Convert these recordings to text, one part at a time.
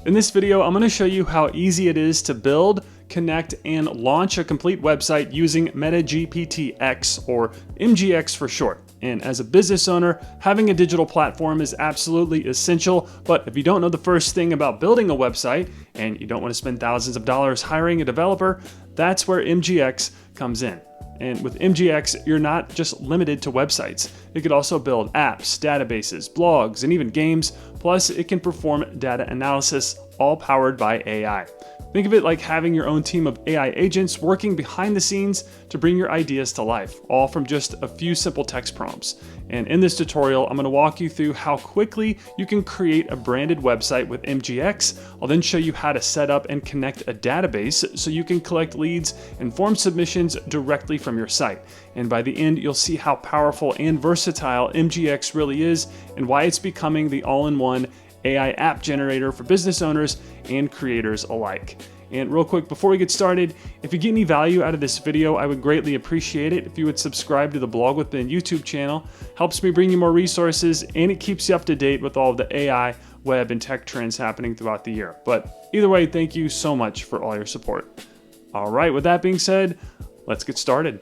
In this video, I'm going to show you how easy it is to build, connect, and launch a complete website using MetaGPT X, or MGX for short. And as a business owner, having a digital platform is absolutely essential, but if you don't know the first thing about building a website, and you don't want to spend thousands of dollars hiring a developer, that's where MGX comes in. And with MGX, you're not just limited to websites. It could also build apps, databases, blogs, and even games. Plus, it can perform data analysis, all powered by AI. Think of it like having your own team of AI agents working behind the scenes to bring your ideas to life, all from just a few simple text prompts. And in this tutorial, I'm going to walk you through how quickly you can create a branded website with MGX. I'll then show you how to set up and connect a database so you can collect leads and form submissions directly from your site. And by the end, you'll see how powerful and versatile MGX really is and why it's becoming the all-in-one AI app generator for business owners and creators alike. And real quick, before we get started, if you get any value out of this video, I would greatly appreciate it if you would subscribe to the Blog with Ben YouTube channel. Helps me bring you more resources, and it keeps you up to date with all of the AI, web, and tech trends happening throughout the year. But either way, thank you so much for all your support. All right, with that being said, let's get started.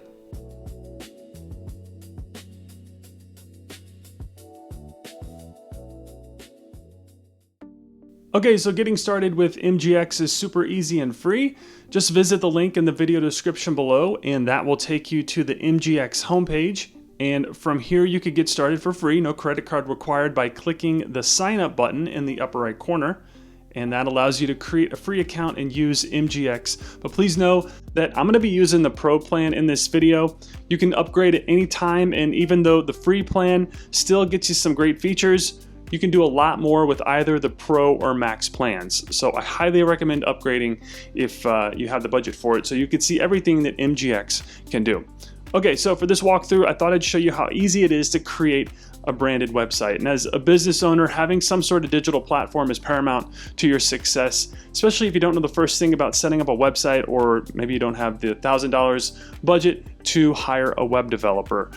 Okay, so getting started with MGX is super easy and free. Just visit the link in the video description below, and that will take you to the MGX homepage. And from here, you could get started for free, no credit card required, by clicking the sign up button in the upper right corner. And that allows you to create a free account and use MGX. But please know that I'm gonna be using the Pro plan in this video. You can upgrade at any time, and even though the free plan still gets you some great features, you can do a lot more with either the Pro or Max plans. So I highly recommend upgrading if you have the budget for it, so you can see everything that MGX can do. Okay, so for this walkthrough, I thought I'd show you how easy it is to create a branded website. And as a business owner, having some sort of digital platform is paramount to your success, especially if you don't know the first thing about setting up a website, or maybe you don't have the $1,000 budget to hire a web developer.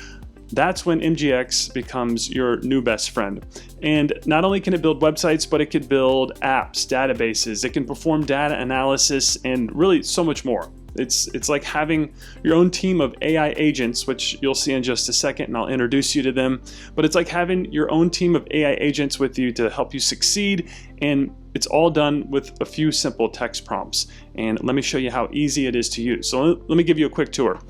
That's when MGX becomes your new best friend. And not only can it build websites, but it can build apps, databases, it can perform data analysis, and really so much more. It's like having your own team of AI agents, which you'll see in just a second, and I'll introduce you to them. But it's like having your own team of AI agents with you to help you succeed, and it's all done with a few simple text prompts. And let me show you how easy it is to use. So let me give you a quick tour.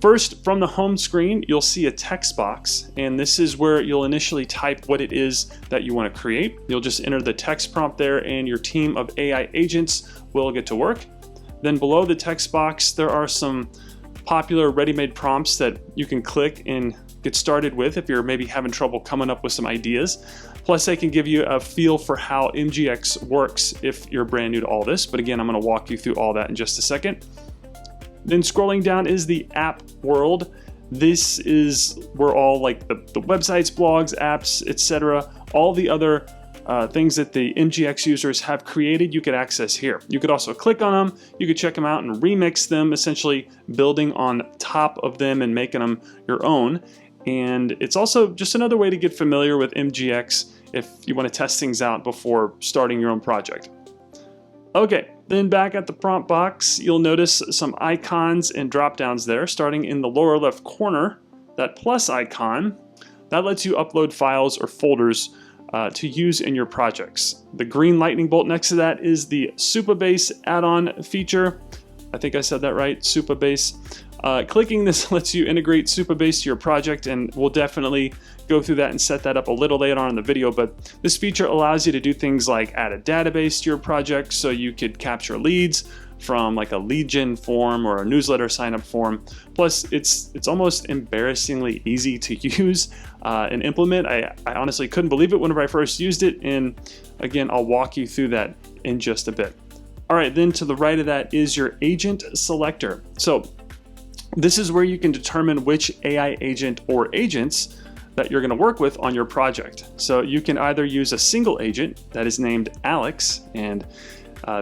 First, from the home screen, you'll see a text box, and this is where you'll initially type what it is that you want to create. You'll just enter the text prompt there, and your team of AI agents will get to work. Then below the text box, there are some popular ready-made prompts that you can click and get started with if you're maybe having trouble coming up with some ideas. Plus, they can give you a feel for how MGX works if you're brand new to all this. But again, I'm going to walk you through all that in just a second. Then scrolling down is the app world. This is where all like the websites, blogs, apps, etc., all the other things that the MGX users have created, you could access here. You could also click on them, you could check them out and remix them, essentially building on top of them and making them your own. And it's also just another way to get familiar with MGX if you want to test things out before starting your own project. Okay, then back at the prompt box, you'll notice some icons and drop downs there. Starting in the lower left corner, that plus icon, that lets you upload files or folders to use in your projects. The green lightning bolt next to that is the Supabase add-on feature. I think I said that right, Supabase. Clicking this lets you integrate Supabase to your project, and we'll definitely go through that and set that up a little later on in the video. But this feature allows you to do things like add a database to your project, so you could capture leads from like a lead gen form or a newsletter sign up form. Plus, it's almost embarrassingly easy to use and implement. I honestly couldn't believe it whenever I first used it, and again, I'll walk you through that in just a bit. All right, then to the right of that is your agent selector. So this is where you can determine which AI agent or agents that you're going to work with on your project. So you can either use a single agent that is named Alex, and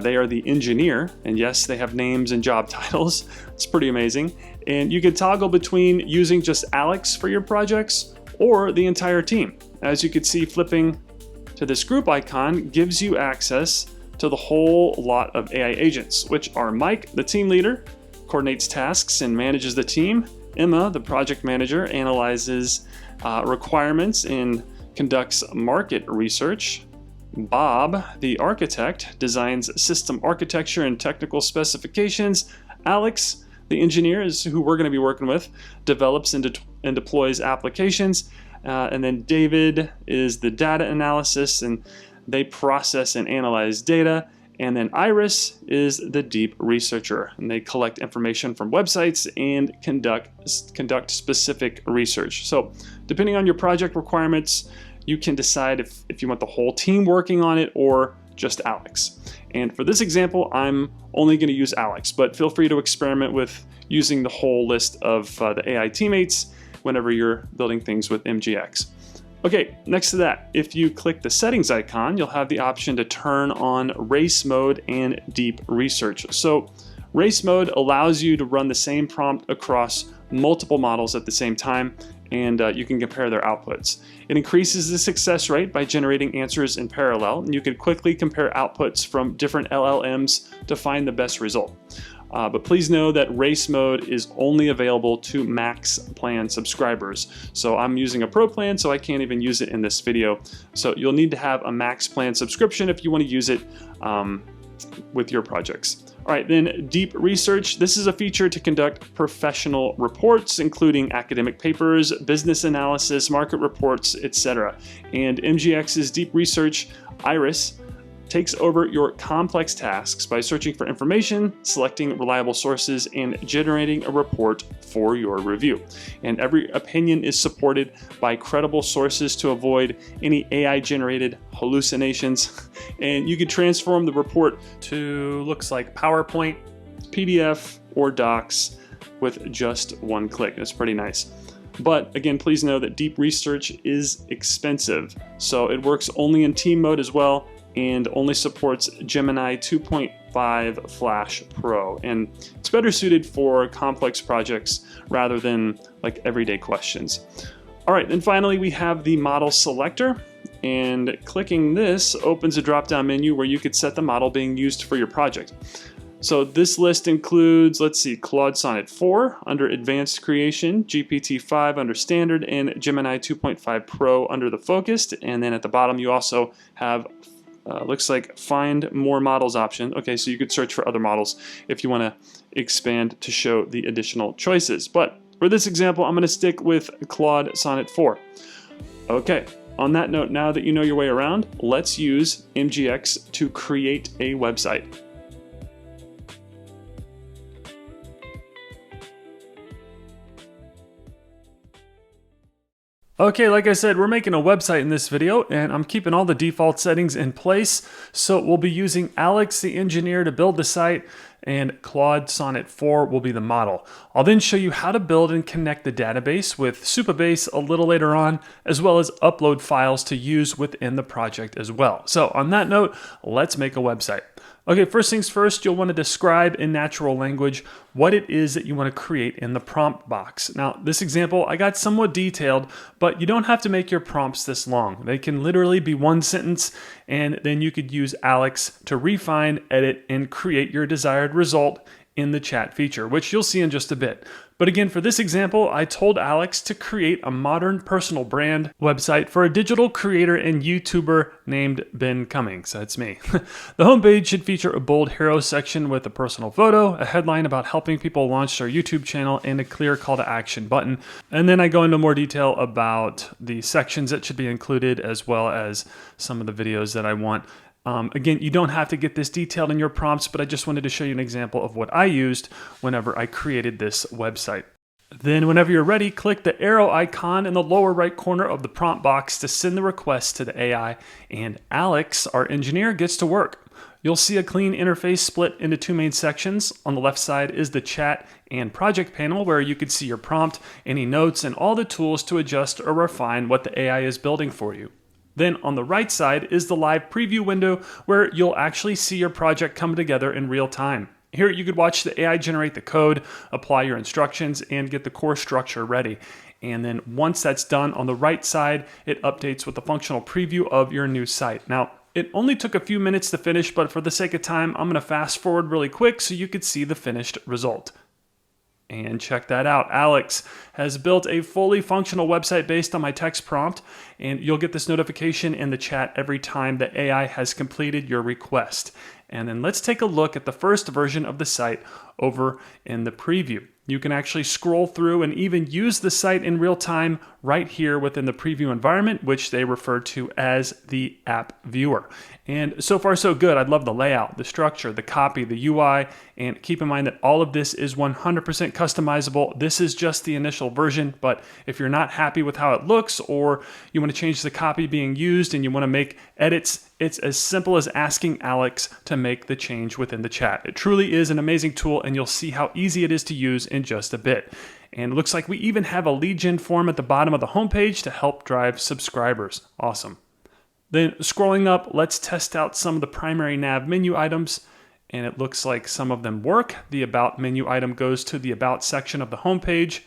they are the engineer, and yes, they have names and job titles. It's pretty amazing. And you can toggle between using just Alex for your projects or the entire team. As you can see, flipping to this group icon gives you access to the whole lot of AI agents, which are Mike, the team leader, coordinates tasks and manages the team. Emma, the project manager, analyzes requirements and conducts market research. Bob, the architect, designs system architecture and technical specifications. Alex, the engineer, is who we're going to be working with, develops and deploys applications. And then David is the data analysis, and they process and analyze data. And then Iris is the deep researcher, and they collect information from websites and conduct specific research. So depending on your project requirements, you can decide if you want the whole team working on it or just Alex. And for this example, I'm only going to use Alex, but feel free to experiment with using the whole list of the AI teammates whenever you're building things with MGX. Okay, next to that, if you click the settings icon, you'll have the option to turn on race mode and deep research. So race mode allows you to run the same prompt across multiple models at the same time, and you can compare their outputs. It increases the success rate by generating answers in parallel, and you can quickly compare outputs from different LLMs to find the best result. But please know that race mode is only available to Max plan subscribers. So I'm using a Pro plan, so I can't even use it in this video. So you'll need to have a Max plan subscription if you want to use it with your projects. All right, then deep research. This is a feature to conduct professional reports, including academic papers, business analysis, market reports, etc. And MGX's deep research, Iris, takes over your complex tasks by searching for information, selecting reliable sources, and generating a report for your review. And every opinion is supported by credible sources to avoid any AI-generated hallucinations. And you can transform the report to looks like PowerPoint, PDF, or Docs with just one click. That's pretty nice. But again, please know that deep research is expensive. So it works only in team mode as well, and only supports Gemini 2.5 Flash Pro. And it's better suited for complex projects rather than like everyday questions. All right, then finally we have the model selector, and clicking this opens a drop-down menu where you could set the model being used for your project. So this list includes, let's see, Claude Sonnet 4 under Advanced Creation, GPT-5 under Standard, and Gemini 2.5 Pro under the Focused. And then at the bottom you also have looks like Find More Models option. Okay, so you could search for other models if you want to expand to show the additional choices. But for this example, I'm going to stick with Claude Sonnet 4. Okay, on that note, now that you know your way around, let's use MGX to create a website. Okay, like I said, we're making a website in this video, and I'm keeping all the default settings in place. So we'll be using Alex, the engineer, to build the site, and Claude Sonnet 4 will be the model. I'll then show you how to build and connect the database with Supabase a little later on, as well as upload files to use within the project as well. So on that note, let's make a website. Okay, first things first, you'll want to describe in natural language what it is that you want to create in the prompt box. Now, this example, I got somewhat detailed, but you don't have to make your prompts this long. They can literally be one sentence, and then you could use Alex to refine, edit, and create your desired result in the chat feature, which you'll see in just a bit. But again, for this example, I told Alex to create a modern personal brand website for a digital creator and YouTuber named Ben Cummings. That's me. The homepage should feature a bold hero section with a personal photo, a headline about helping people launch their YouTube channel, and a clear call to action button. And then I go into more detail about the sections that should be included, as well as some of the videos that I want. Again, you don't have to get this detailed in your prompts, but I just wanted to show you an example of what I used whenever I created this website. Then whenever you're ready, click the arrow icon in the lower right corner of the prompt box to send the request to the AI, and Alex, our engineer, gets to work. You'll see a clean interface split into two main sections. On the left side is the chat and project panel where you can see your prompt, any notes, and all the tools to adjust or refine what the AI is building for you. Then on the right side is the live preview window where you'll actually see your project come together in real time. Here you could watch the AI generate the code, apply your instructions, and get the core structure ready. And then once that's done, on the right side, it updates with the functional preview of your new site. Now, It only took a few minutes to finish, but for the sake of time, I'm going to fast forward really quick so you could see the finished result. And check that out. Alex has built a fully functional website based on my text prompt, and you'll get this notification in the chat every time the AI has completed your request. And then let's take a look at the first version of the site over in the preview. You can actually scroll through and even use the site in real time right here within the preview environment, which they refer to as the app viewer. And so far so good. I love the layout, the structure, the copy, the UI, and keep in mind that all of this is 100% customizable. This is just the initial version, but if you're not happy with how it looks or you want to change the copy being used and you want to make edits, it's as simple as asking Alex to make the change within the chat. It truly is an amazing tool, and you'll see how easy it is to use in just a bit. And it looks like we even have a lead gen form at the bottom of the homepage to help drive subscribers. Awesome. Then scrolling up, let's test out some of the primary nav menu items, and it looks like some of them work. The About menu item goes to the About section of the homepage,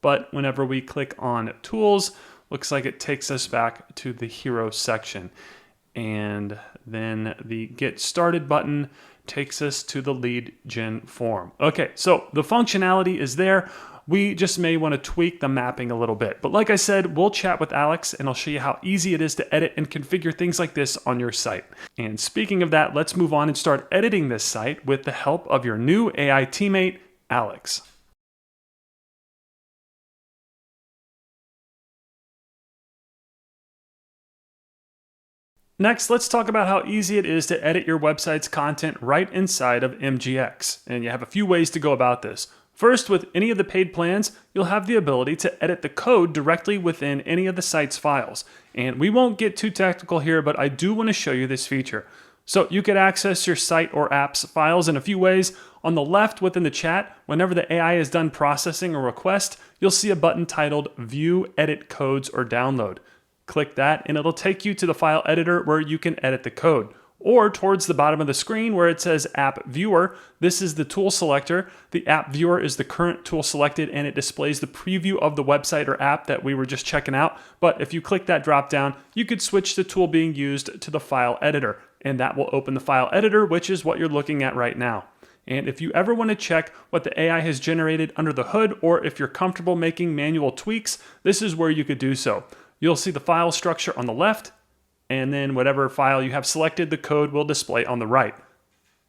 but whenever we click on Tools, looks like it takes us back to the Hero section. And then the Get Started button takes us to the lead gen form. Okay, so the functionality is there. We just may want to tweak the mapping a little bit. But like I said, we'll chat with Alex and I'll show you how easy it is to edit and configure things like this on your site. And speaking of that, let's move on and start editing this site with the help of your new AI teammate, Alex. Next, let's talk about how easy it is to edit your website's content right inside of MGX. And you have a few ways to go about this. First, with any of the paid plans, you'll have the ability to edit the code directly within any of the site's files. And we won't get too technical here, but I do want to show you this feature. So you could access your site or app's files in a few ways. On the left within the chat, whenever the AI is done processing a request, you'll see a button titled View, Edit Codes, or Download. Click that and it'll take you to the file editor where you can edit the code. Or towards the bottom of the screen where it says App Viewer, this is the tool selector. The App Viewer is the current tool selected and it displays the preview of the website or app that we were just checking out. But if you click that drop down, you could switch the tool being used to the file editor, and that will open the file editor, which is what you're looking at right now. And if you ever want to check what the AI has generated under the hood, or if you're comfortable making manual tweaks, this is where you could do so. You'll see the file structure on the left, and then whatever file you have selected, the code will display on the right.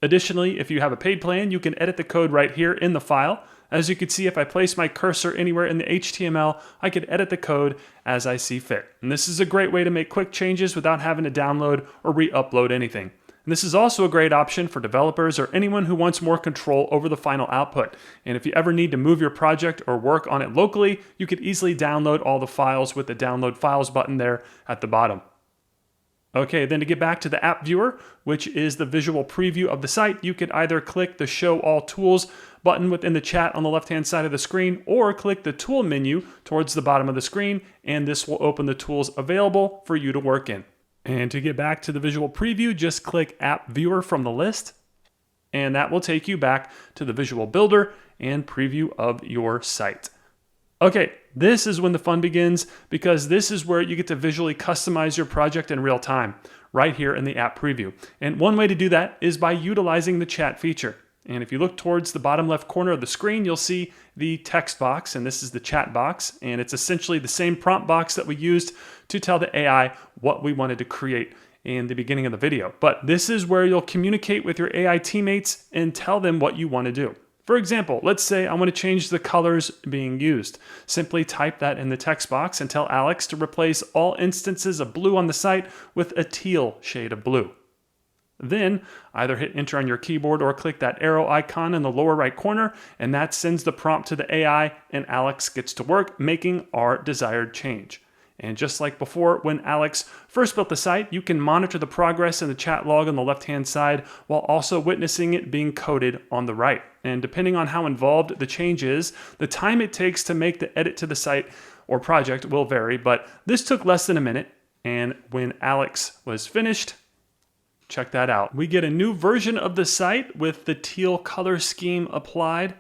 Additionally, if you have a paid plan, you can edit the code right here in the file. As you can see, if I place my cursor anywhere in the HTML, I could edit the code as I see fit. And this is a great way to make quick changes without having to download or re-upload anything. And this is also a great option for developers or anyone who wants more control over the final output. And if you ever need to move your project or work on it locally, you could easily download all the files with the Download Files button there at the bottom. Okay, then to get back to the App Viewer, which is the visual preview of the site, you could either click the Show All Tools button within the chat on the left-hand side of the screen, or click the Tool menu towards the bottom of the screen, and this will open the tools available for you to work in. And to get back to the visual preview, just click App Viewer from the list, and that will take you back to the visual builder and preview of your site. Okay, this is when the fun begins, because this is where you get to visually customize your project in real time, right here in the app preview. And one way to do that is by utilizing the chat feature. And if you look towards the bottom left corner of the screen, you'll see the text box, and this is the chat box. And it's essentially the same prompt box that we used to tell the AI what we wanted to create in the beginning of the video. But this is where you'll communicate with your AI teammates and tell them what you want to do. For example, let's say I want to change the colors being used. Simply type that in the text box and tell Alex to replace all instances of blue on the site with a teal shade of blue. Then either hit enter on your keyboard or click that arrow icon in the lower right corner, and that sends the prompt to the AI, and Alex gets to work making our desired change. And just like before, when Alex first built the site, you can monitor the progress in the chat log on the left-hand side while also witnessing it being coded on the right. And depending on how involved the change is, the time it takes to make the edit to the site or project will vary, but this took less than a minute. And when Alex was finished, check that out. We get a new version of the site with the teal color scheme applied.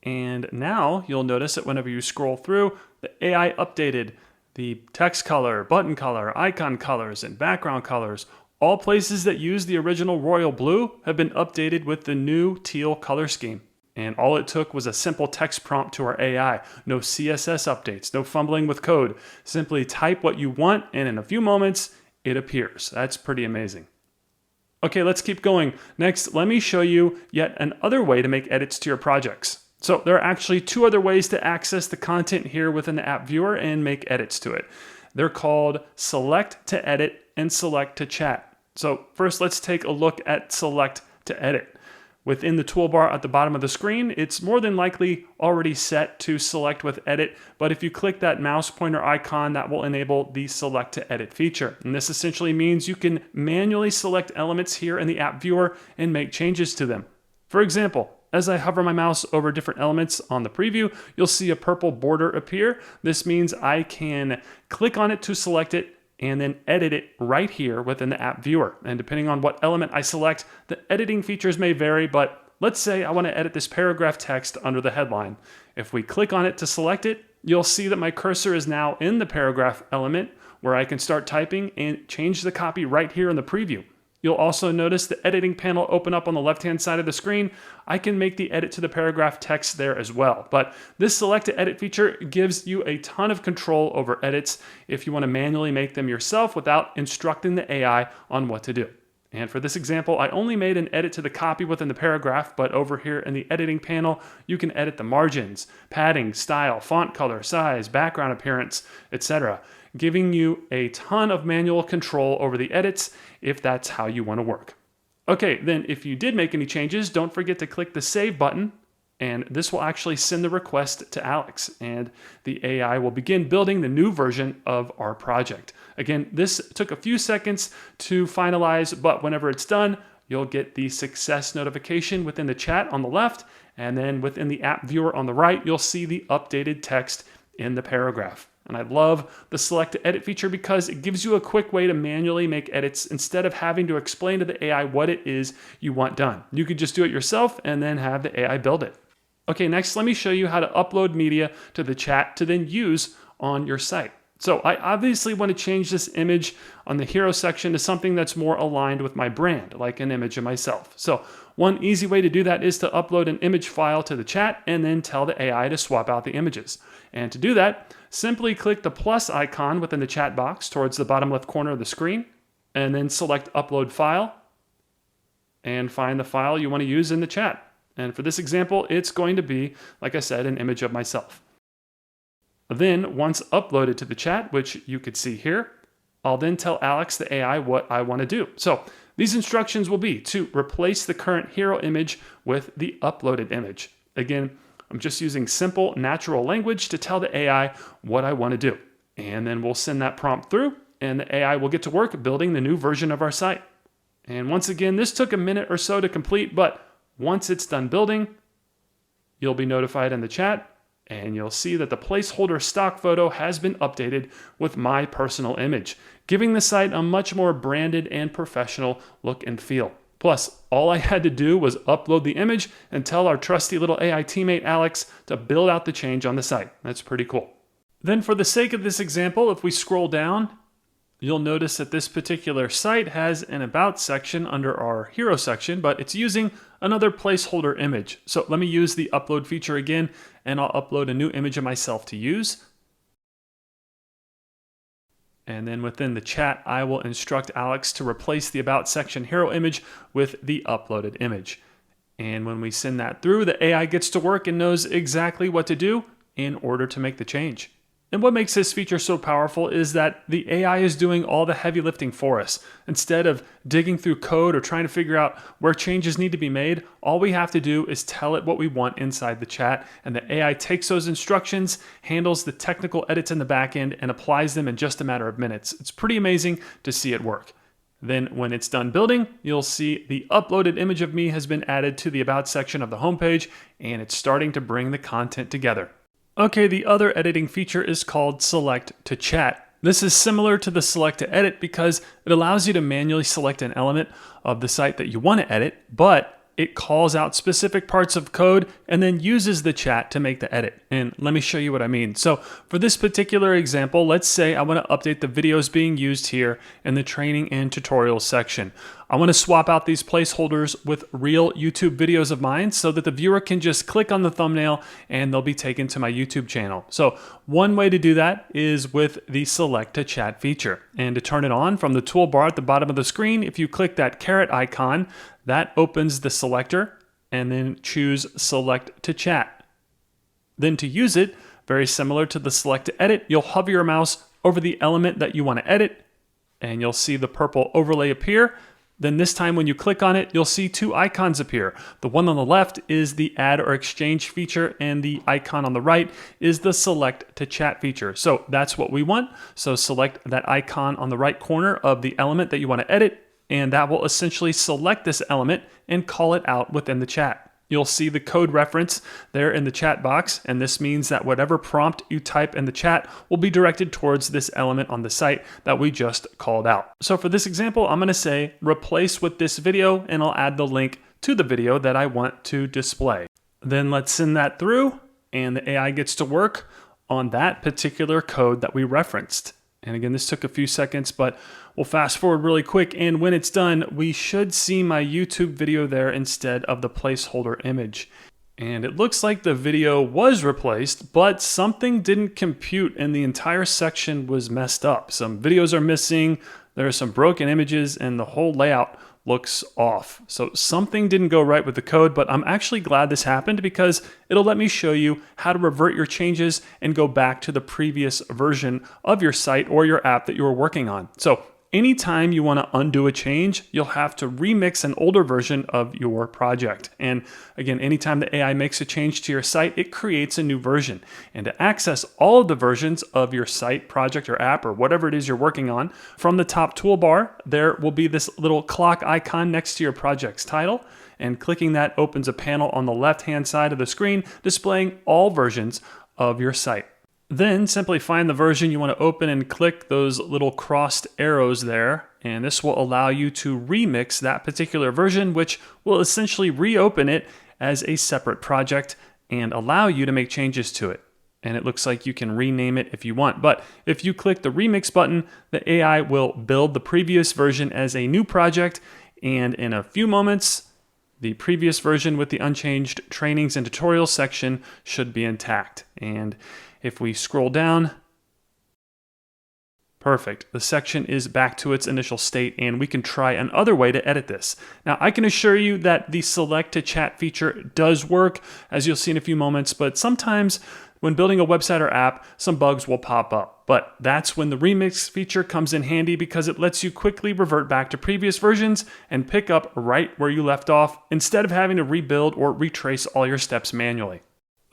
And now you'll notice that whenever you scroll through, the AI updated the text color, button color, icon colors, and background colors, All places that use the original royal blue have been updated with the new teal color scheme. And all it took was a simple text prompt to our AI. No CSS updates, no fumbling with code. Simply type what you want, and in a few moments, it appears. That's pretty amazing. Okay, let's keep going. Next, let me show you yet another way to make edits to your projects. So there are actually two other ways to access the content here within the app viewer and make edits to it. They're called Select to Edit and Select to Chat. So first, let's take a look at Select to Edit. Within the toolbar at the bottom of the screen, it's more than likely already set to select with edit, but if you click that mouse pointer icon, that will enable the select to edit feature. And this essentially means you can manually select elements here in the app viewer and make changes to them. For example, as I hover my mouse over different elements on the preview, you'll see a purple border appear. This means I can click on it to select it and then edit it right here within the app viewer. And depending on what element I select, the editing features may vary, but let's say I want to edit this paragraph text under the headline. If we click on it to select it, you'll see that my cursor is now in the paragraph element where I can start typing and change the copy right here in the preview. You'll also notice the editing panel open up on the left-hand side of the screen. I can make the edit to the paragraph text there as well. But this select to edit feature gives you a ton of control over edits if you want to manually make them yourself without instructing the AI on what to do. And for this example, I only made an edit to the copy within the paragraph, but over here in the editing panel, you can edit the margins, padding, style, font color, size, background appearance, etc., giving you a ton of manual control over the edits if that's how you want to work. Okay, then if you did make any changes, don't forget to click the Save button, and this will actually send the request to Alex, and the AI will begin building the new version of our project. Again, this took a few seconds to finalize, but whenever it's done, you'll get the success notification within the chat on the left, and then within the app viewer on the right, you'll see the updated text in the paragraph. And I love the select to edit feature because it gives you a quick way to manually make edits instead of having to explain to the AI what it is you want done. You could just do it yourself and then have the AI build it. Okay, next let me show you how to upload media to the chat to then use on your site. So I obviously want to change this image on the hero section to something that's more aligned with my brand, like an image of myself. So one easy way to do that is to upload an image file to the chat and then tell the AI to swap out the images. And to do that, simply click the plus icon within the chat box towards the bottom left corner of the screen, and then select Upload File, and find the file you want to use in the chat. And for this example, it's going to be, like I said, an image of myself. Then, once uploaded to the chat, which you could see here, I'll then tell Alex, the AI, what I want to do. So these instructions will be to replace the current hero image with the uploaded image. Again, I'm just using simple, natural language to tell the AI what I want to do. And then we'll send that prompt through, and the AI will get to work building the new version of our site. And once again, this took a minute or so to complete, but once it's done building, you'll be notified in the chat, and you'll see that the placeholder stock photo has been updated with my personal image, giving the site a much more branded and professional look and feel. Plus, all I had to do was upload the image and tell our trusty little AI teammate Alex to build out the change on the site. That's pretty cool. Then for the sake of this example, if we scroll down, you'll notice that this particular site has an About section under our Hero section, but it's using another placeholder image. So let me use the upload feature again, and I'll upload a new image of myself to use. And then within the chat, I will instruct Alex to replace the About section hero image with the uploaded image. And when we send that through, the AI gets to work and knows exactly what to do in order to make the change. And what makes this feature so powerful is that the AI is doing all the heavy lifting for us. Instead of digging through code or trying to figure out where changes need to be made, all we have to do is tell it what we want inside the chat, and the AI takes those instructions, handles the technical edits in the back end, and applies them in just a matter of minutes. It's pretty amazing to see it work. Then when it's done building, you'll see the uploaded image of me has been added to the About section of the homepage, and it's starting to bring the content together. Okay, the other editing feature is called Select to Chat. This is similar to the Select to Edit because it allows you to manually select an element of the site that you want to edit, but it calls out specific parts of code and then uses the chat to make the edit. And let me show you what I mean. So for this particular example, let's say I want to update the videos being used here in the training and tutorial section. I want to swap out these placeholders with real YouTube videos of mine so that the viewer can just click on the thumbnail and they'll be taken to my YouTube channel. So one way to do that is with the select to chat feature. And to turn it on, from the toolbar at the bottom of the screen, if you click that caret icon, that opens the selector, and then choose select to chat. Then to use it, very similar to the select to edit, you'll hover your mouse over the element that you want to edit, and you'll see the purple overlay appear. Then this time when you click on it, you'll see two icons appear. The one on the left is the add or exchange feature, and the icon on the right is the select to chat feature. So that's what we want. So select that icon on the right corner of the element that you want to edit, and that will essentially select this element and call it out within the chat. You'll see the code reference there in the chat box, and this means that whatever prompt you type in the chat will be directed towards this element on the site that we just called out. So for this example, I'm going to say replace with this video, and I'll add the link to the video that I want to display. Then let's send that through, and the AI gets to work on that particular code that we referenced. And again, this took a few seconds, but we'll fast forward really quick. And when it's done, we should see my YouTube video there instead of the placeholder image. And it looks like the video was replaced, but something didn't compute and the entire section was messed up. Some videos are missing, there are some broken images, and the whole layout looks off. So something didn't go right with the code, but I'm actually glad this happened because it'll let me show you how to revert your changes and go back to the previous version of your site or your app that you were working on. So anytime you want to undo a change, you'll have to remix an older version of your project. And again, anytime the AI makes a change to your site, it creates a new version. And to access all of the versions of your site, project, or app, or whatever it is you're working on, from the top toolbar, there will be this little clock icon next to your project's title. And clicking that opens a panel on the left-hand side of the screen displaying all versions of your site. Then simply find the version you want to open and click those little crossed arrows there, and this will allow you to remix that particular version, which will essentially reopen it as a separate project and allow you to make changes to it. And it looks like you can rename it if you want. But if you click the remix button, the AI will build the previous version as a new project, and in a few moments, the previous version with the unchanged trainings and tutorials section should be intact. And if we scroll down, perfect. The section is back to its initial state, and we can try another way to edit this. Now, I can assure you that the select to chat feature does work, as you'll see in a few moments, but sometimes when building a website or app, some bugs will pop up. But that's when the remix feature comes in handy because it lets you quickly revert back to previous versions and pick up right where you left off instead of having to rebuild or retrace all your steps manually.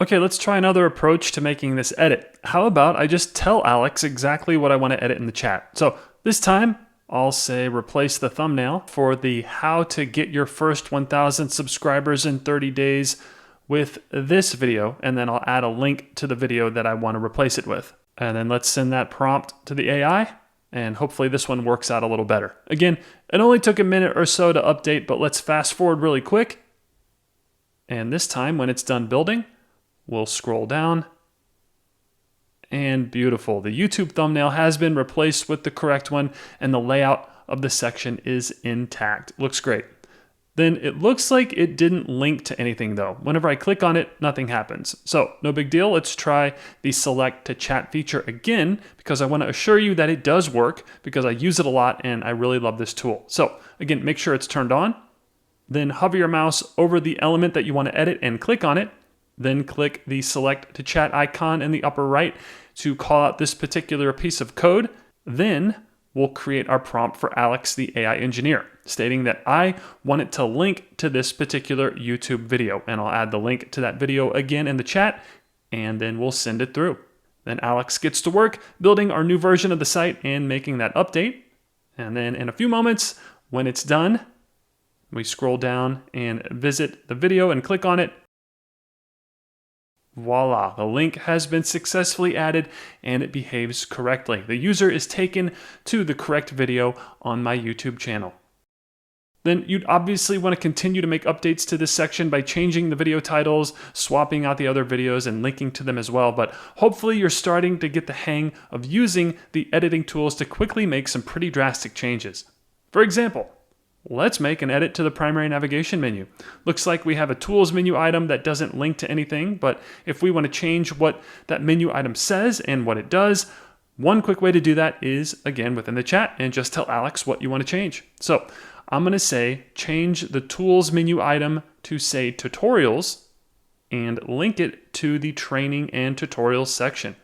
Okay, let's try another approach to making this edit. How about I just tell Alex exactly what I want to edit in the chat. So this time, I'll say replace the thumbnail for the how to get your first 1,000 subscribers in 30 days with this video, and then I'll add a link to the video that I want to replace it with. And then let's send that prompt to the AI, and hopefully this one works out a little better. Again, it only took a minute or so to update, but let's fast forward really quick. And this time, when it's done building, we'll scroll down, and beautiful. The YouTube thumbnail has been replaced with the correct one, and the layout of the section is intact. Looks great. Then it looks like it didn't link to anything though. Whenever I click on it, nothing happens. So no big deal. Let's try the select to chat feature again because I want to assure you that it does work because I use it a lot and I really love this tool. So again, make sure it's turned on. Then hover your mouse over the element that you want to edit and click on it. Then click the select to chat icon in the upper right to call out this particular piece of code. Then we'll create our prompt for Alex, the AI engineer, stating that I want it to link to this particular YouTube video. And I'll add the link to that video again in the chat, and then we'll send it through. Then Alex gets to work building our new version of the site and making that update. And then in a few moments, when it's done, we scroll down and visit the video and click on it. Voila, the link has been successfully added and it behaves correctly. The user is taken to the correct video on my YouTube channel. Then you'd obviously want to continue to make updates to this section by changing the video titles, swapping out the other videos, and linking to them as well. But hopefully you're starting to get the hang of using the editing tools to quickly make some pretty drastic changes. For example, let's make an edit to the primary navigation menu. Looks like we have a tools menu item that doesn't link to anything, but if we want to change what that menu item says and what it does, one quick way to do that is, again, within the chat, and just tell Alex what you want to change. So I'm going to say change the tools menu item to say tutorials and link it to the training and tutorials section.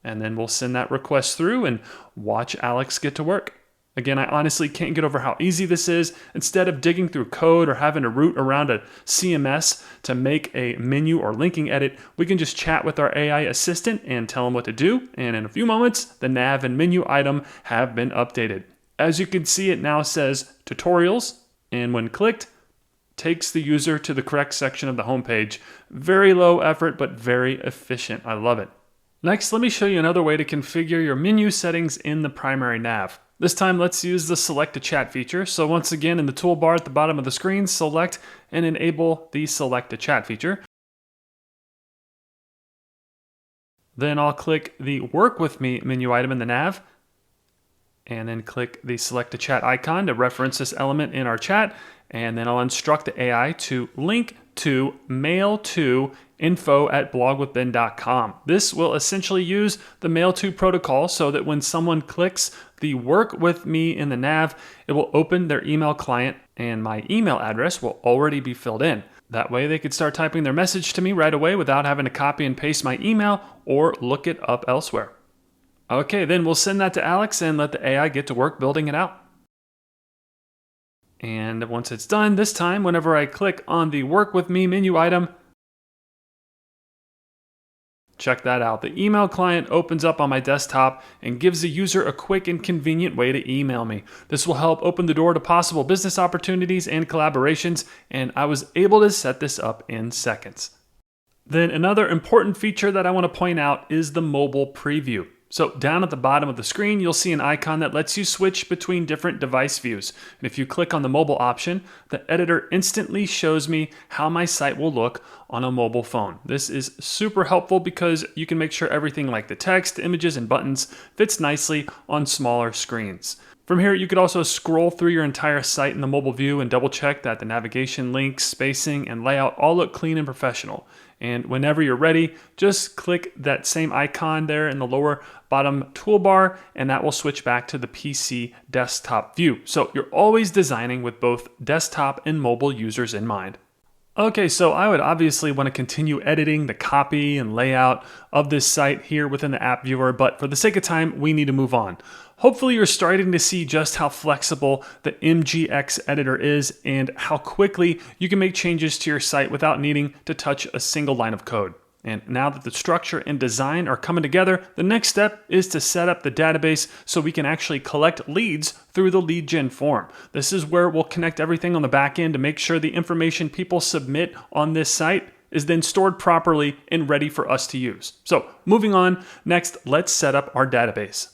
And then we'll send that request through and watch Alex get to work. Again, I honestly can't get over how easy this is. Instead of digging through code or having to root around a CMS to make a menu or linking edit, we can just chat with our AI assistant and tell him what to do. And in a few moments, the nav and menu item have been updated. As you can see, it now says tutorials, and when clicked, takes the user to the correct section of the homepage. Very low effort, but very efficient. I love it. Next, let me show you another way to configure your menu settings in the primary nav. This time, let's use the select a chat feature. So once again, in the toolbar at the bottom of the screen, select and enable the select a chat feature. Then I'll click the work with me menu item in the nav, and then click the select a chat icon to reference this element in our chat. And then I'll instruct the AI to link to mail to info@blogwithben.com. This will essentially use the mail to protocol so that when someone clicks the work with me in the nav, it will open their email client and my email address will already be filled in. That way they could start typing their message to me right away without having to copy and paste my email or look it up elsewhere. Okay, then we'll send that to Alex and let the AI get to work building it out. And once it's done, this time, whenever I click on the work with me menu item, check that out. The email client opens up on my desktop and gives the user a quick and convenient way to email me. This will help open the door to possible business opportunities and collaborations, and I was able to set this up in seconds. Then another important feature that I want to point out is the mobile preview. So down at the bottom of the screen, you'll see an icon that lets you switch between different device views. And if you click on the mobile option, the editor instantly shows me how my site will look on a mobile phone. This is super helpful because you can make sure everything like the text, images, and buttons fits nicely on smaller screens. From here, you could also scroll through your entire site in the mobile view and double check that the navigation, links, spacing, and layout all look clean and professional. And whenever you're ready, just click that same icon there in the lower bottom toolbar, and that will switch back to the PC desktop view. So you're always designing with both desktop and mobile users in mind. Okay, so I would obviously want to continue editing the copy and layout of this site here within the app viewer, but for the sake of time, we need to move on. Hopefully you're starting to see just how flexible the MGX editor is and how quickly you can make changes to your site without needing to touch a single line of code. And now that the structure and design are coming together, the next step is to set up the database so we can actually collect leads through the lead gen form. This is where we'll connect everything on the back end to make sure the information people submit on this site is then stored properly and ready for us to use. So moving on, next, let's set up our database.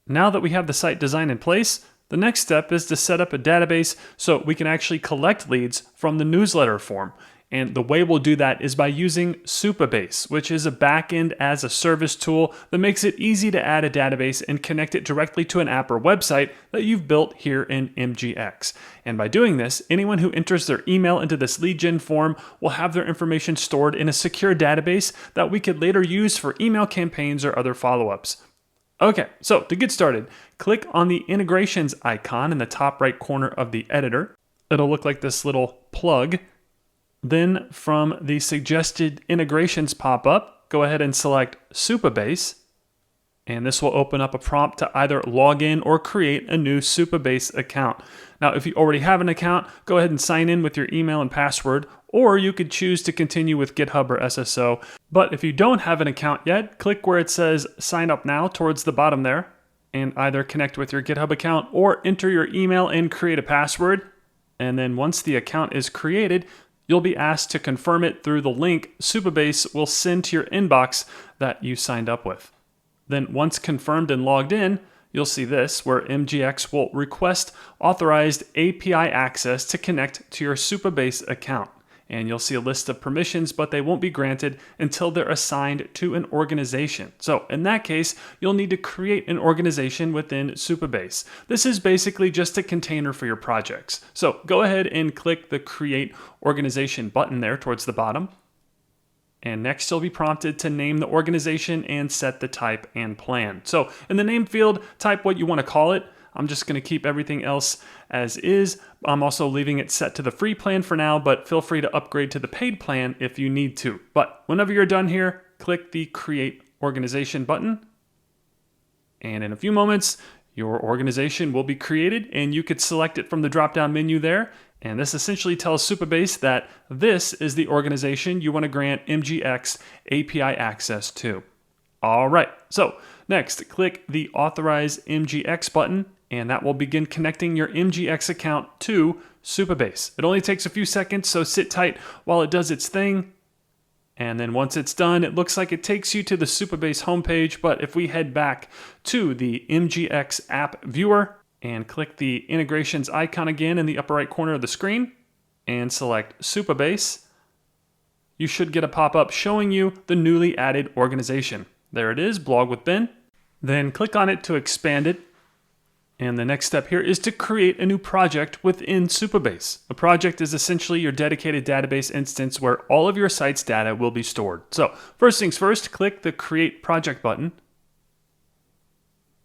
Now that we have the site design in place, the next step is to set up a database so we can actually collect leads from the newsletter form. And the way we'll do that is by using Supabase, which is a backend as a service tool that makes it easy to add a database and connect it directly to an app or website that you've built here in MGX. And by doing this, anyone who enters their email into this lead gen form will have their information stored in a secure database that we could later use for email campaigns or other follow-ups. Okay, so to get started, click on the integrations icon in the top right corner of the editor. It'll look like this little plug. Then from the suggested integrations pop-up, go ahead and select Supabase, and this will open up a prompt to either log in or create a new Supabase account. Now, if you already have an account, go ahead and sign in with your email and password, or you could choose to continue with GitHub or SSO. But if you don't have an account yet, click where it says sign up now towards the bottom there, and either connect with your GitHub account or enter your email and create a password. And then once the account is created, you'll be asked to confirm it through the link Supabase will send to your inbox that you signed up with. Then once confirmed and logged in, you'll see this where MGX will request authorized API access to connect to your Supabase account. And you'll see a list of permissions, but they won't be granted until they're assigned to an organization. So in that case, you'll need to create an organization within Supabase. This is basically just a container for your projects. So go ahead and click the Create Organization button there towards the bottom. And next you'll be prompted to name the organization and set the type and plan. So in the name field, type what you want to call it. I'm just going to keep everything else as is. I'm also leaving it set to the free plan for now, but feel free to upgrade to the paid plan if you need to. But whenever you're done here, click the Create Organization button. And in a few moments, your organization will be created and you could select it from the drop-down menu there. And this essentially tells Supabase that this is the organization you want to grant MGX API access to. All right, so next, click the Authorize MGX button, and that will begin connecting your MGX account to Supabase. It only takes a few seconds, so sit tight while it does its thing. And then once it's done, it looks like it takes you to the Supabase homepage, but if we head back to the MGX app viewer and click the integrations icon again in the upper right corner of the screen and select Supabase, you should get a pop-up showing you the newly added organization. There it is, Blog with Ben. Then click on it to expand it. And the next step here is to create a new project within Supabase. A project is essentially your dedicated database instance where all of your site's data will be stored. So first things first, click the Create Project button.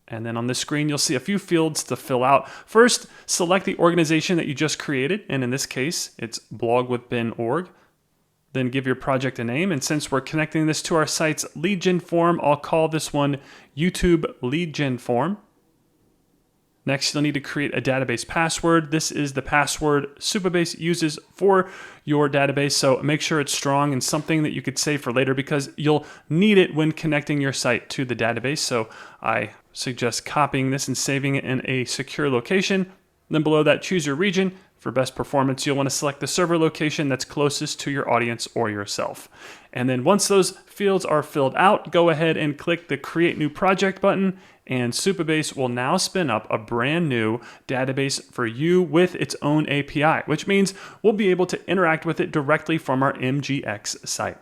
And then on this screen, you'll see a few fields to fill out. First, select the organization that you just created. And in this case, it's blogwithben.org. Then give your project a name. And since we're connecting this to our site's lead gen form, I'll call this one YouTube Lead Gen Form. Next, you'll need to create a database password. This is the password Supabase uses for your database, so make sure it's strong and something that you could save for later because you'll need it when connecting your site to the database. So I suggest copying this and saving it in a secure location. Then below that, choose your region. For best performance, you'll want to select the server location that's closest to your audience or yourself. And then once those fields are filled out, go ahead and click the Create New Project button, and Supabase will now spin up a brand new database for you with its own API, which means we'll be able to interact with it directly from our MGX site.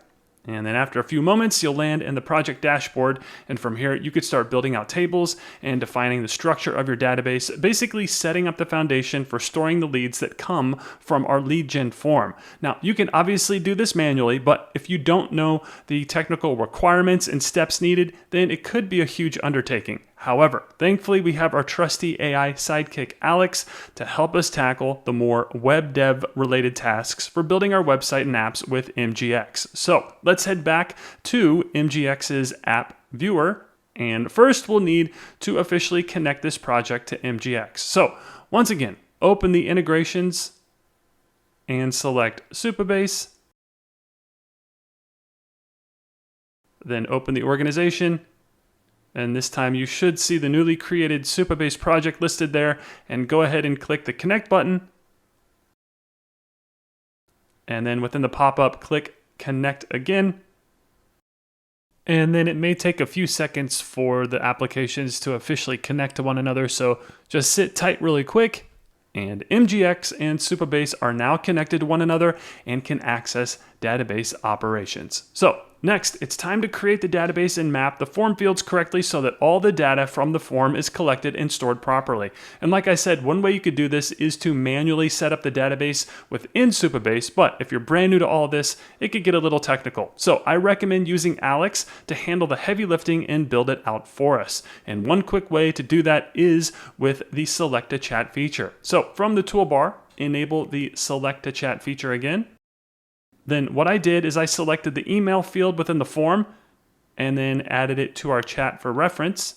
And then after a few moments, you'll land in the project dashboard. And from here, you could start building out tables and defining the structure of your database, basically setting up the foundation for storing the leads that come from our lead gen form. Now, you can obviously do this manually, but if you don't know the technical requirements and steps needed, then it could be a huge undertaking. However, thankfully, we have our trusty AI sidekick, Alex, to help us tackle the more web dev related tasks for building our website and apps with MGX. So let's head back to MGX's app viewer. And first, we'll need to officially connect this project to MGX. So once again, open the integrations and select Supabase. Then open the organization. And this time you should see the newly created Supabase project listed there, and go ahead and click the Connect button. And then within the pop-up, click Connect again. And then it may take a few seconds for the applications to officially connect to one another, so just sit tight really quick. And MGX and Supabase are now connected to one another and can access database operations. So next, it's time to create the database and map the form fields correctly so that all the data from the form is collected and stored properly. And like I said, one way you could do this is to manually set up the database within Supabase, but if you're brand new to all of this, it could get a little technical. So I recommend using Alex to handle the heavy lifting and build it out for us. And one quick way to do that is with the Select a Chat feature. So from the toolbar, enable the Select a Chat feature again. Then what I did is I selected the email field within the form and then added it to our chat for reference.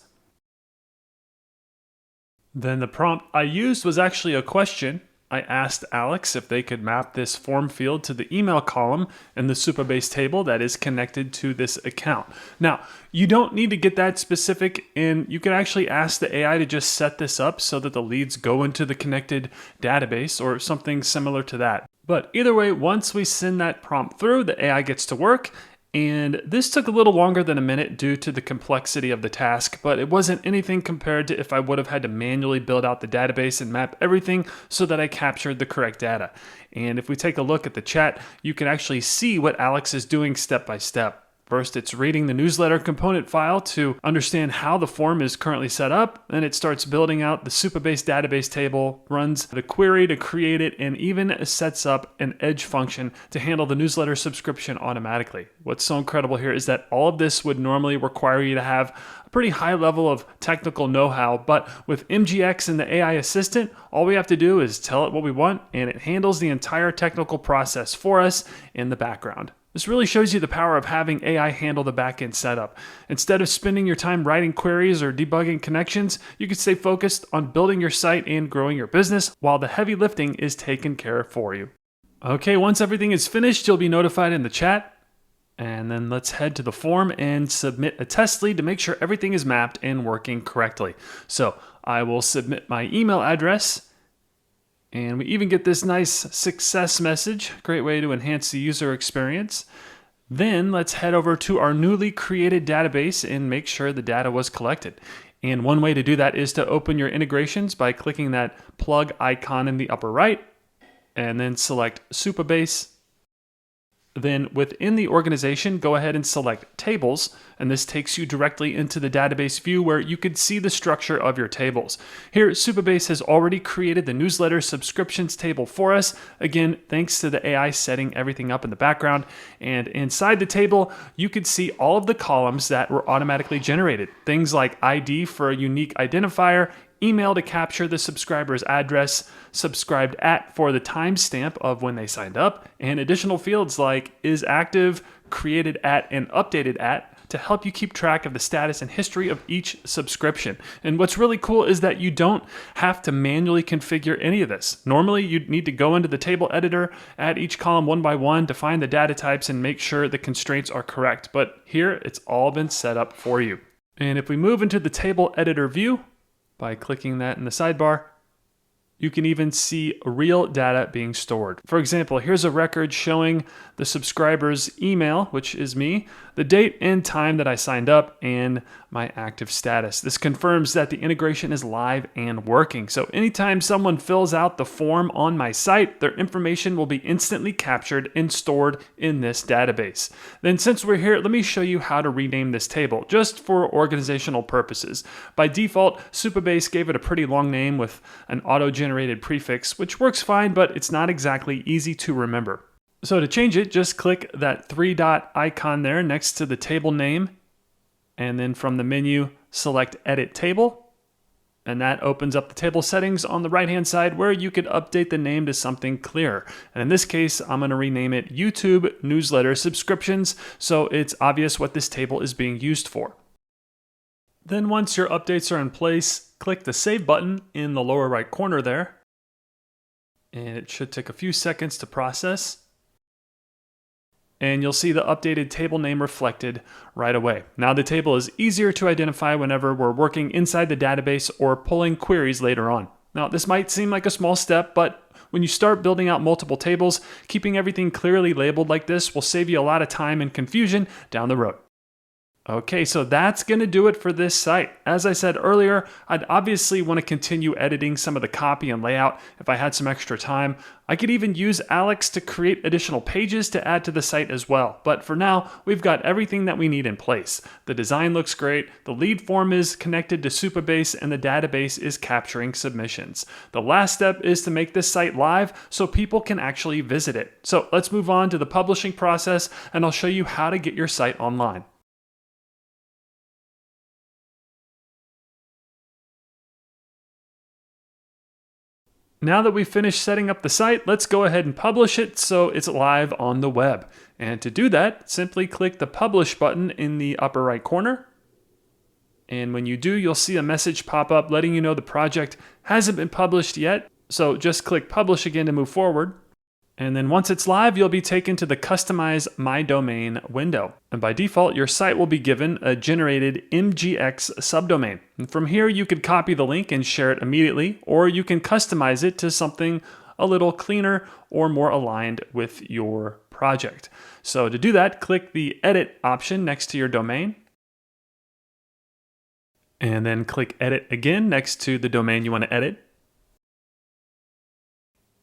Then the prompt I used was actually a question. I asked Alex if they could map this form field to the email column in the Supabase table that is connected to this account. Now, you don't need to get that specific, and you can actually ask the AI to just set this up so that the leads go into the connected database or something similar to that. But either way, once we send that prompt through, the AI gets to work. And this took a little longer than a minute due to the complexity of the task, but it wasn't anything compared to if I would have had to manually build out the database and map everything so that I captured the correct data. And if we take a look at the chat, you can actually see what Alex is doing step by step. First, it's reading the newsletter component file to understand how the form is currently set up. Then it starts building out the Supabase database table, runs the query to create it, and even sets up an edge function to handle the newsletter subscription automatically. What's so incredible here is that all of this would normally require you to have a pretty high level of technical know-how, but with MGX and the AI assistant, all we have to do is tell it what we want, and it handles the entire technical process for us in the background. This really shows you the power of having AI handle the backend setup. Instead of spending your time writing queries or debugging connections, you can stay focused on building your site and growing your business while the heavy lifting is taken care of for you. Okay, once everything is finished, you'll be notified in the chat. And then let's head to the form and submit a test lead to make sure everything is mapped and working correctly. So I will submit my email address. And we even get this nice success message, great way to enhance the user experience. Then let's head over to our newly created database and make sure the data was collected. And one way to do that is to open your integrations by clicking that plug icon in the upper right, and then select Supabase. Then within the organization, go ahead and select Tables, and this takes you directly into the database view where you can see the structure of your tables. Here, Supabase has already created the newsletter subscriptions table for us, again, thanks to the AI setting everything up in the background. And inside the table, you can see all of the columns that were automatically generated. Things like ID for a unique identifier, email to capture the subscriber's address, subscribed at for the timestamp of when they signed up, and additional fields like is active, created at, and updated at to help you keep track of the status and history of each subscription. And what's really cool is that you don't have to manually configure any of this. Normally, you'd need to go into the table editor, add each column one by one to find the data types and make sure the constraints are correct. But here, it's all been set up for you. And if we move into the table editor view, by clicking that in the sidebar, you can even see real data being stored. For example, here's a record showing the subscriber's email, which is me, the date and time that I signed up, and my active status. This confirms that the integration is live and working. So anytime someone fills out the form on my site, their information will be instantly captured and stored in this database. Then since we're here, let me show you how to rename this table, just for organizational purposes. By default, Supabase gave it a pretty long name with an auto-generated prefix, which works fine, but it's not exactly easy to remember. So to change it, just click that three-dot icon there next to the table name, and then from the menu, select Edit Table, and that opens up the table settings on the right-hand side where you could update the name to something clearer. And in this case, I'm going to rename it YouTube Newsletter Subscriptions, so it's obvious what this table is being used for. Then once your updates are in place, click the Save button in the lower right corner there, and it should take a few seconds to process. And you'll see the updated table name reflected right away. Now the table is easier to identify whenever we're working inside the database or pulling queries later on. Now this might seem like a small step, but when you start building out multiple tables, keeping everything clearly labeled like this will save you a lot of time and confusion down the road. Okay, so that's going to do it for this site. As I said earlier, I'd obviously want to continue editing some of the copy and layout if I had some extra time. I could even use Alex to create additional pages to add to the site as well. But for now, we've got everything that we need in place. The design looks great, the lead form is connected to Supabase, and the database is capturing submissions. The last step is to make this site live so people can actually visit it. So let's move on to the publishing process, and I'll show you how to get your site online. Now that we've finished setting up the site, let's go ahead and publish it so it's live on the web. And to do that, simply click the Publish button in the upper right corner. And when you do, you'll see a message pop up letting you know the project hasn't been published yet. So just click Publish again to move forward. And then once it's live, you'll be taken to the Customize My Domain window. And by default, your site will be given a generated MGX subdomain. And from here, you could copy the link and share it immediately, or you can customize it to something a little cleaner or more aligned with your project. So to do that, click the edit option next to your domain, and then click edit again next to the domain you want to edit.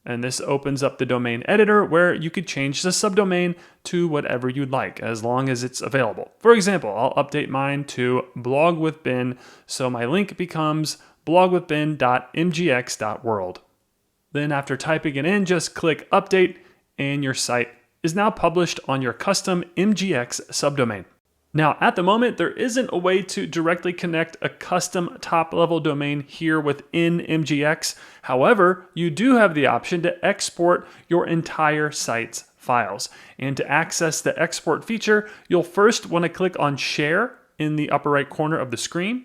And this opens up the domain editor where you could change the subdomain to whatever you'd like as long as it's available. For example, I'll update mine to blog with Ben, so my link becomes blogwithben.mgx.world. Then after typing it in, just click update and your site is now published on your custom MGX subdomain. Now, at the moment, there isn't a way to directly connect a custom top-level domain here within MGX. However, you do have the option to export your entire site's files. And to access the export feature, you'll first want to click on Share in the upper right corner of the screen.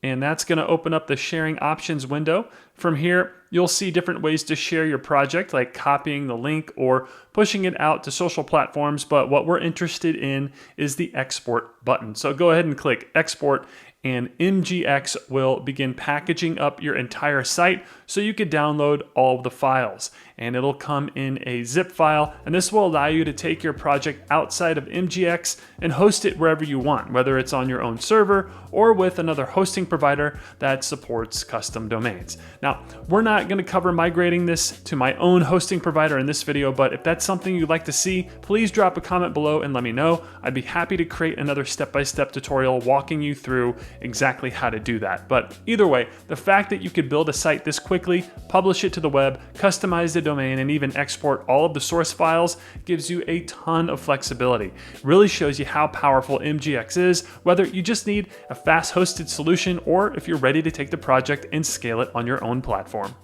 And that's going to open up the sharing options window. From here, you'll see different ways to share your project, like copying the link or pushing it out to social platforms. But what we're interested in is the export button. So go ahead and click export, and MGX will begin packaging up your entire site so you could download all of the files. And it'll come in a zip file, and this will allow you to take your project outside of MGX and host it wherever you want, whether it's on your own server or with another hosting provider that supports custom domains. Now, we're not going to cover migrating this to my own hosting provider in this video, but if that's something you'd like to see, please drop a comment below and let me know. I'd be happy to create another step-by-step tutorial walking you through exactly how to do that. But either way, the fact that you could build a site this quickly, publish it to the web, customize the domain, and even export all of the source files gives you a ton of flexibility. It really shows you how powerful MGX is, whether you just need a fast hosted solution or if you're ready to take the project and scale it on your own platform.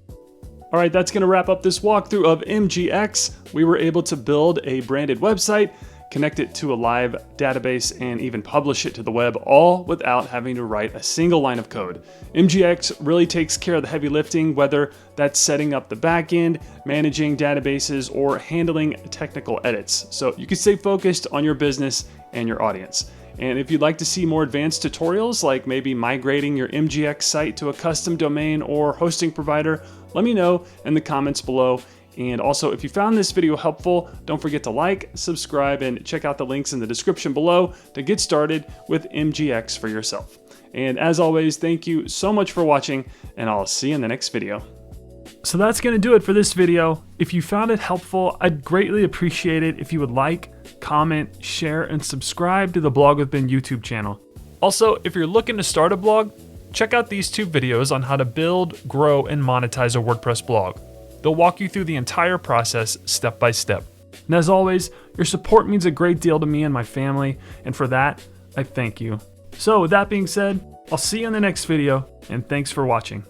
All right, that's going to wrap up this walkthrough of MGX. We were able to build a branded website, connect it to a live database, and even publish it to the web, all without having to write a single line of code. MGX really takes care of the heavy lifting, whether that's setting up the backend, managing databases, or handling technical edits. So you can stay focused on your business and your audience. And if you'd like to see more advanced tutorials, like maybe migrating your MGX site to a custom domain or hosting provider, let me know in the comments below. And also, if you found this video helpful, don't forget to like, subscribe, and check out the links in the description below to get started with MGX for yourself. And as always, thank you so much for watching, and I'll see you in the next video. So that's going to do it for this video. If you found it helpful, I'd greatly appreciate it if you would like, comment, share, and subscribe to the Blog with Ben YouTube channel. Also, if you're looking to start a blog, check out these 2 videos on how to build, grow, and monetize a WordPress blog. They'll walk you through the entire process step by step. And as always, your support means a great deal to me and my family, and for that, I thank you. So with that being said, I'll see you in the next video, and thanks for watching.